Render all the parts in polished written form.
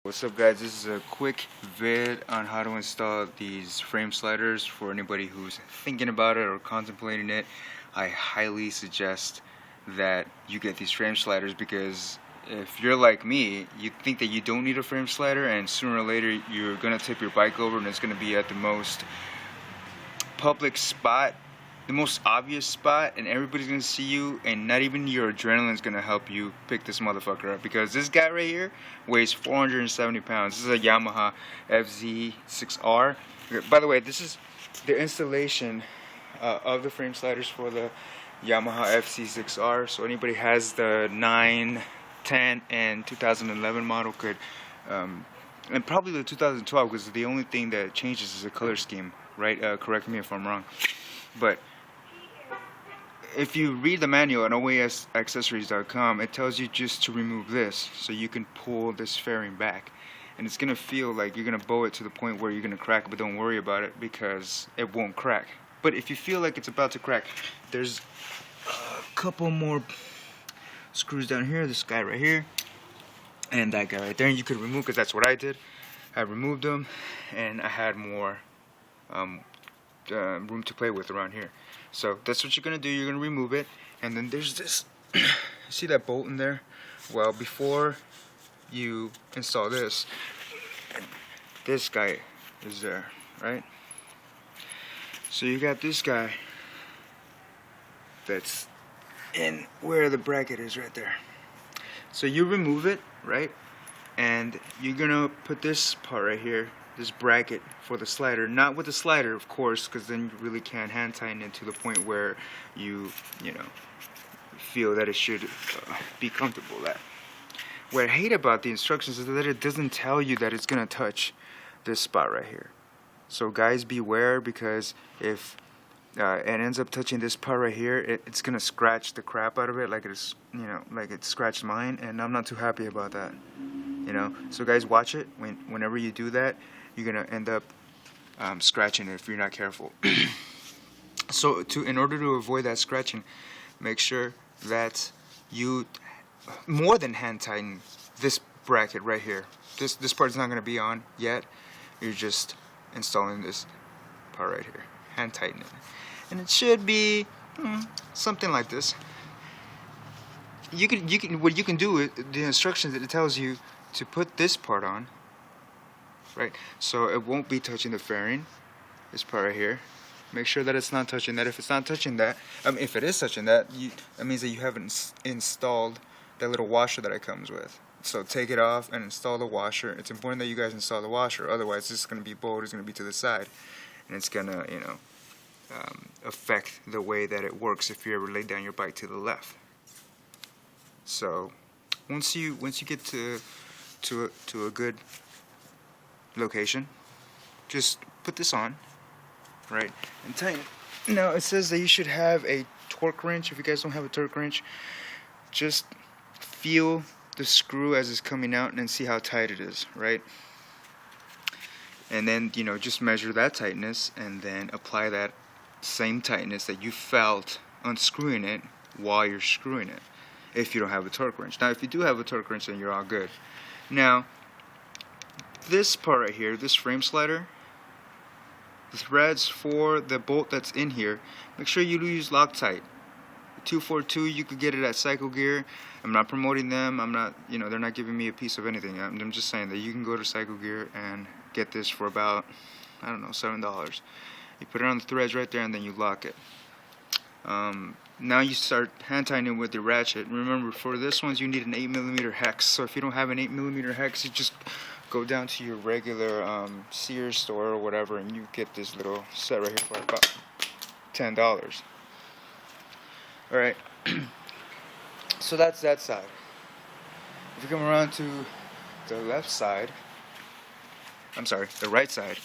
What's up guys, this is a quick vid on how to install these frame sliders for anybody who's thinking about it or contemplating it. I highly suggest that you get these frame sliders because if you're like me, you think that you don't need a frame slider and sooner or later you're going to tip your bike over and it's going to be at the most public spot, the most obvious spot, and everybody's gonna see you, and not even your adrenaline is gonna help you pick this motherfucker up, because this guy right here weighs 470 pounds. This is a Yamaha FZ6R. By the way, this is the installation of the frame sliders for the Yamaha FZ6R. So anybody has the 9, 10, and 2011 model could, and probably the 2012, because the only thing that changes is the color scheme, right? Correct me if I'm wrong, but if you read the manual on OES Accessories.com, it tells you just to remove this so you can pull this fairing back, and it's gonna feel like you're gonna bow it to the point where you're gonna crack, but don't worry about it because it won't crack. But if you feel like it's about to crack, there's a couple more screws down here, this guy right here and that guy right there, and you could remove, because that's what I did. I removed them and I had more room to play with around here. So that's what you're gonna do. You're gonna remove it, and then there's this see that bolt in there? Well, before you install this guy is there, right? So you got this guy that's in where the bracket is, right there. So you remove it, right? And you're gonna put this part right here, this bracket for the slider, not with the slider of course, because then you really can't hand tighten it to the point where you know, feel that it should be comfortable at. What I hate about the instructions is that it doesn't tell you that it's gonna touch this spot right here. So guys, beware, because if it ends up touching this part right here, it's gonna scratch the crap out of it, like it's, you know, like it scratched mine, and I'm not too happy about that. You know, so guys, watch it. Whenever you do that, you're gonna end up scratching it if you're not careful. So in order to avoid that scratching, make sure that you more than hand tighten this bracket right here. This part's not gonna be on yet. You're just installing this part right here. Hand tighten it, and it should be something like this. You can what you can do with the instructions that it tells you to put this part on, right? So it won't be touching the fairing, this part right here. Make sure that it's not touching that. If it's not touching that, if it is touching that, that means that you haven't installed that little washer that it comes with. So take it off and install the washer. It's important that you guys install the washer, otherwise this is going to be bowed, it's going to be to the side, and it's going to, you know, affect the way that it works if you ever lay down your bike to the left. So once you get to a good location, just put this on, right, and tighten. Now it says that you should have a torque wrench. If you guys don't have a torque wrench, just feel the screw as it's coming out and then see how tight it is, right? And then, you know, just measure that tightness and then apply that same tightness that you felt unscrewing it while you're screwing it, if you don't have a torque wrench. Now if you do have a torque wrench, then you're all good. Now this part right here, this frame slider, the threads for the bolt that's in here, make sure you use Loctite. 242, you could get it at Cycle Gear. I'm not promoting them. I'm not, you know, they're not giving me a piece of anything. I'm just saying that you can go to Cycle Gear and get this for about, I don't know, $7. You put it on the threads right there and then you lock it. Now you start hand tightening with the ratchet. Remember, for this one you need an 8mm hex. So if you don't have an 8mm hex, you just go down to your regular Sears store or whatever, and you get this little set right here for about $10. All right. So that's that side. If you come around to the left side, I'm sorry, the right side.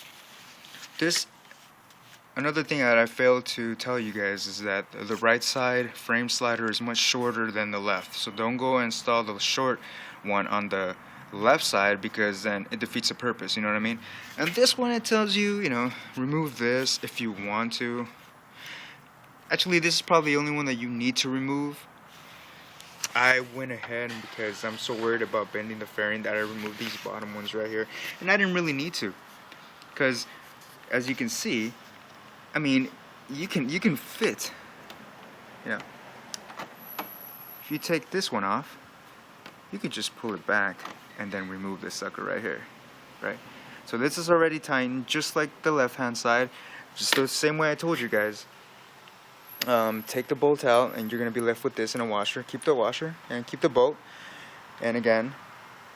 Another thing that I failed to tell you guys is that the right side frame slider is much shorter than the left. So don't go and install the short one on the left side, because then it defeats the purpose, you know what I mean? And this one, it tells you, you know, remove this if you want to. Actually, this is probably the only one that you need to remove. I went ahead, because I'm so worried about bending the fairing, that I removed these bottom ones right here, and I didn't really need to, because as you can see, I mean, you can fit, you know, if you take this one off, you could just pull it back and then remove this sucker right here, right? So this is already tightened, just like the left hand side, just the same way I told you guys. Take the bolt out, and you're gonna be left with this in a washer. Keep the washer and keep the bolt, and again,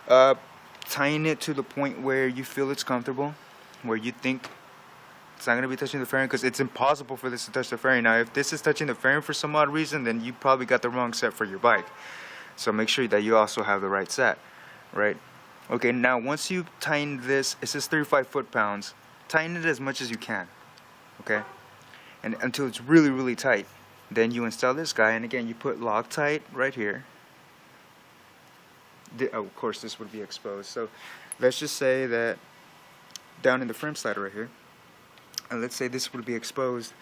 tighten it to the point where you feel it's comfortable, where you think it's not gonna be touching the fairing, because it's impossible for this to touch the fairing. Now, if this is touching the fairing for some odd reason, then you probably got the wrong set for your bike. So make sure that you also have the right set, right? Okay, now once you tighten this, it says 35 foot-pounds. Tighten it as much as you can, okay? And until it's really, really tight. Then you install this guy, and again, you put Loctite right here. Of course, this would be exposed. So let's just say that down in the frame slider right here, and let's say this would be exposed,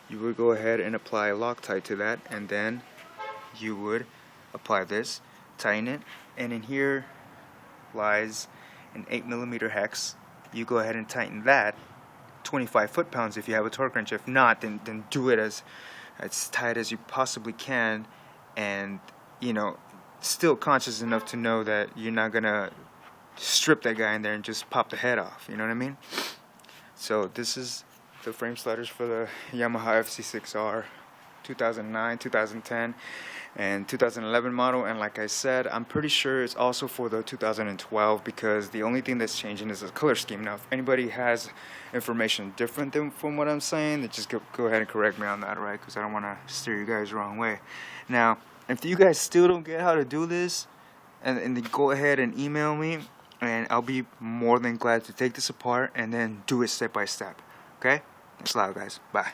you would go ahead and apply Loctite to that, and then you would apply this, tighten it, and in here lies an 8mm hex. You go ahead and tighten that 25 foot-pounds if you have a torque wrench. If not, then do it as tight as you possibly can, and you know, still conscious enough to know that you're not gonna strip that guy in there and just pop the head off, you know what I mean? So this is the frame sliders for the Yamaha FZ6R 2009, 2010, and 2011 model. And like I said, I'm pretty sure it's also for the 2012, because the only thing that's changing is the color scheme. Now, if anybody has information different than from what I'm saying, then just go ahead and correct me on that, right? Because I don't want to steer you guys the wrong way. Now, if you guys still don't get how to do this, and then go ahead and email me, and I'll be more than glad to take this apart and then do it step by step. Okay? Thanks a lot, guys. Bye.